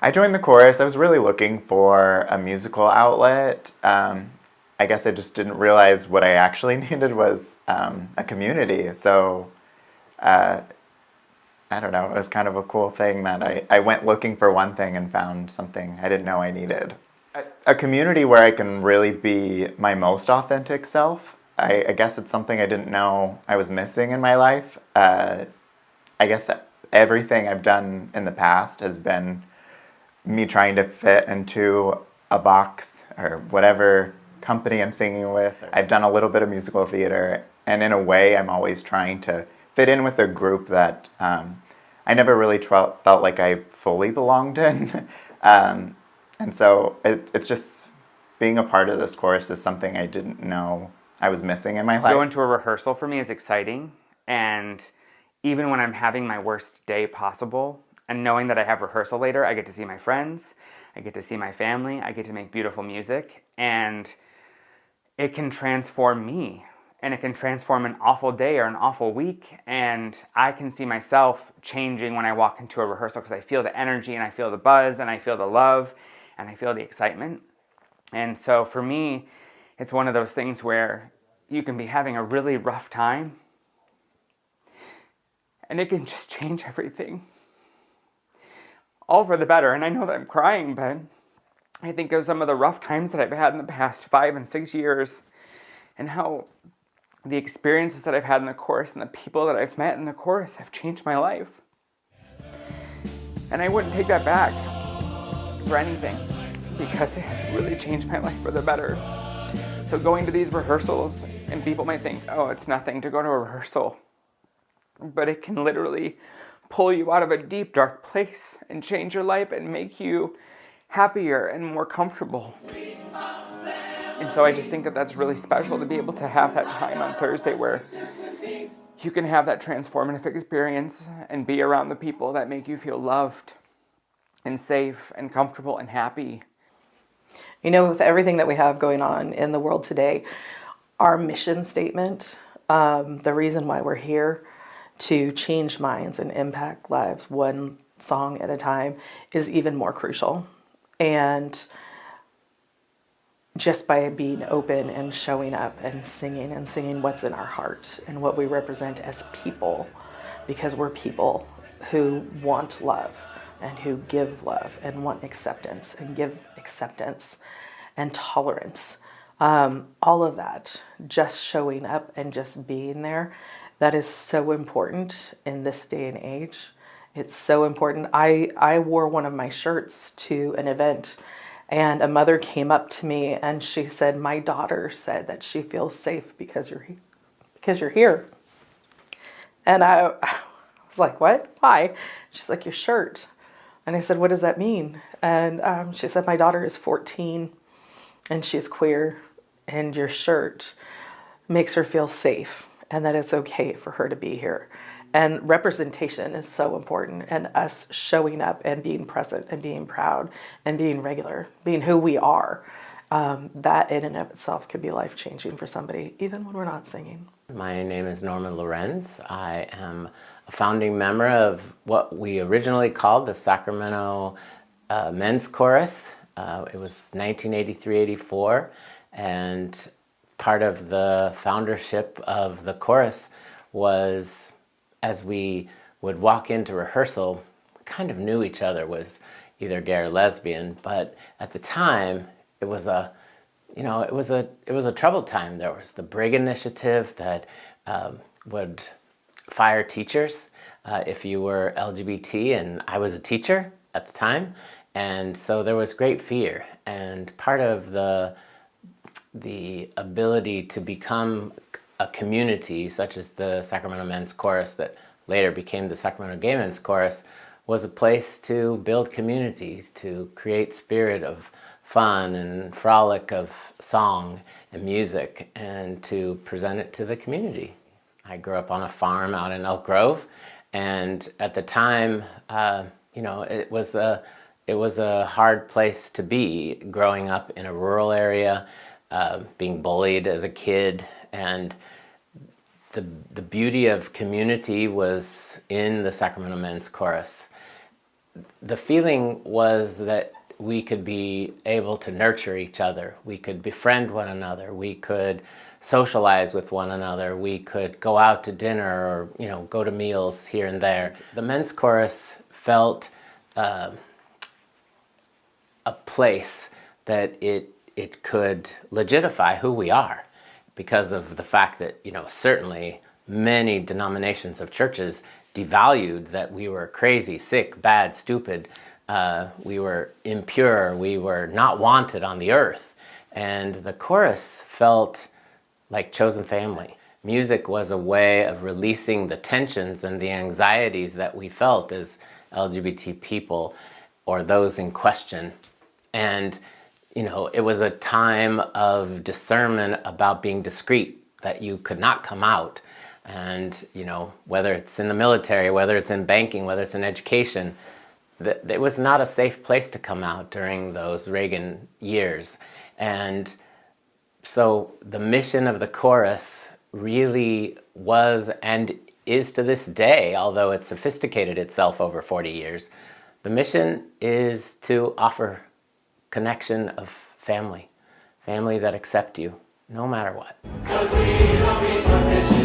I joined the chorus. I was really looking for a musical outlet. I guess I just didn't realize what I actually needed was a community. So I don't know, it was kind of a cool thing that I went looking for one thing and found something I didn't know I needed. A community where I can really be my most authentic self. I guess it's something I didn't know I was missing in my life. I guess everything I've done in the past has been me trying to fit into a box or whatever company I'm singing with. I've done a little bit of musical theater, and in a way, I'm always trying to fit in with a group that I never really felt like I fully belonged in. And so it's just being a part of this chorus is something I didn't know I was missing in my life. Going to a rehearsal for me is exciting, and even when I'm having my worst day possible, and knowing that I have rehearsal later, I get to see my friends, I get to see my family, I get to make beautiful music, and it can transform me, and it can transform an awful day or an awful week, and I can see myself changing when I walk into a rehearsal because I feel the energy, and I feel the buzz, and I feel the love, and I feel the excitement. And so for me, it's one of those things where you can be having a really rough time, and it can just change everything. All for the better. And I know that I'm crying, but I think of some of the rough times that I've had in the past 5 and 6 years, and how the experiences that I've had in the chorus and the people that I've met in the chorus have changed my life. And I wouldn't take that back for anything, because it has really changed my life for the better. So going to these rehearsals, and people might think, oh, it's nothing to go to a rehearsal, but it can literally pull you out of a deep, dark place and change your life and make you happier and more comfortable. And so I just think that that's really special to be able to have that time on Thursday where you can have that transformative experience and be around the people that make you feel loved and safe and comfortable and happy. You know, with everything that we have going on in the world today, our mission statement, the reason why we're here, to change minds and impact lives one song at a time, is even more crucial. And just by being open and showing up and singing what's in our heart and what we represent as people, because we're people who want love and who give love and want acceptance and give acceptance and tolerance. All of that, just showing up and just being there, that is so important in this day and age. It's so important. I wore one of my shirts to an event, and a mother came up to me and she said, my daughter said that she feels safe because you're here. And I was like, what? Why? She's like, your shirt. And I said, what does that mean? And she said, my daughter is 14 and she's queer, and your shirt makes her feel safe and that it's okay for her to be here. And representation is so important, and us showing up and being present and being proud and being regular, being who we are, that in and of itself could be life-changing for somebody, even when we're not singing. My name is Norman Lorenz. I am a founding member of what we originally called the Sacramento Men's Chorus. It was 1983-84, and part of the foundership of the chorus was, as we would walk into rehearsal, we kind of knew each other was either gay or lesbian, but at the time it was a troubled time. There was the Brig Initiative that would fire teachers if you were LGBT, and I was a teacher at the time, and so there was great fear. And part of the ability to become a community, such as the Sacramento Men's Chorus that later became the Sacramento Gay Men's Chorus, was a place to build communities, to create spirit of fun and frolic of song and music, and to present it to the community. I grew up on a farm out in Elk Grove, and at the time, it was a hard place to be, growing up in a rural area, being bullied as a kid, and the beauty of community was in the Sacramento Men's Chorus. the feeling was that we could be able to nurture each other. We could befriend one another. We could socialize with one another. We could go out to dinner or, go to meals here and there. The men's chorus felt a place that it could legitify who we are, because of the fact that, certainly many denominations of churches devalued that we were crazy, sick, bad, stupid, we were impure, we were not wanted on the earth. And the chorus felt like chosen family. Music was a way of releasing the tensions and the anxieties that we felt as LGBT people or those in question. And, it was a time of discernment about being discreet, that you could not come out. And, whether it's in the military, whether it's in banking, whether it's in education, it was not a safe place to come out during those Reagan years. And so the mission of the chorus really was and is to this day, although it's sophisticated itself over 40 years, the mission is to offer connection of family that accept you no matter what. 'Cause we don't need permission.